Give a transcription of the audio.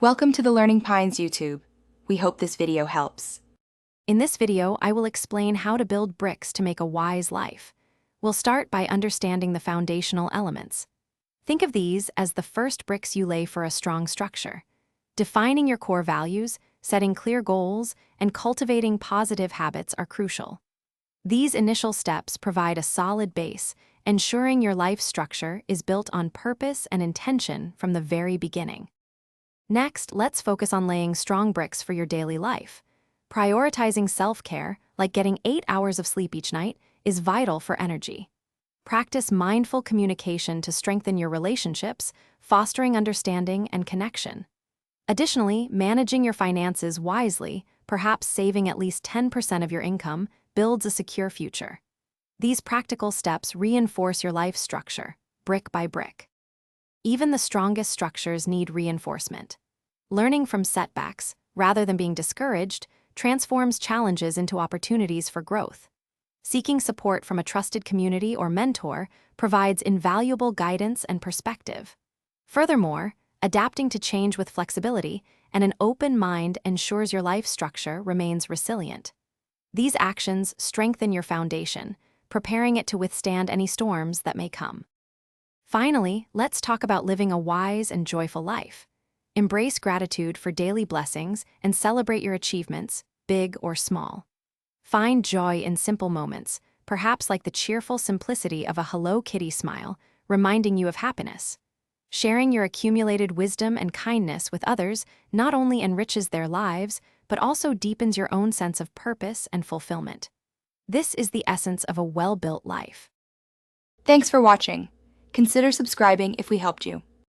Welcome to the Learning Pines YouTube. We hope this video helps. In this video, I will explain how to build bricks to make a wise life. We'll start by understanding the foundational elements. Think of these as the first bricks you lay for a strong structure. Defining your core values, setting clear goals, and cultivating positive habits are crucial. These initial steps provide a solid base, ensuring your life structure is built on purpose and intention from the very beginning. Next, let's focus on laying strong bricks for your daily life. Prioritizing self-care, like getting 8 hours of sleep each night, is vital for energy. Practice mindful communication to strengthen your relationships, fostering understanding and connection. Additionally, managing your finances wisely, perhaps saving at least 10% of your income, builds a secure future. These practical steps reinforce your life structure, brick by brick. Even the strongest structures need reinforcement. Learning from setbacks, rather than being discouraged, transforms challenges into opportunities for growth. Seeking support from a trusted community or mentor provides invaluable guidance and perspective. Furthermore, adapting to change with flexibility and an open mind ensures your life structure remains resilient. These actions strengthen your foundation, preparing it to withstand any storms that may come. Finally, let's talk about living a wise and joyful life. Embrace gratitude for daily blessings and celebrate your achievements, big or small. Find joy in simple moments, perhaps like the cheerful simplicity of a Hello Kitty smile, reminding you of happiness. Sharing your accumulated wisdom and kindness with others not only enriches their lives, but also deepens your own sense of purpose and fulfillment. This is the essence of a well-built life. Thanks for watching. Consider subscribing if we helped you.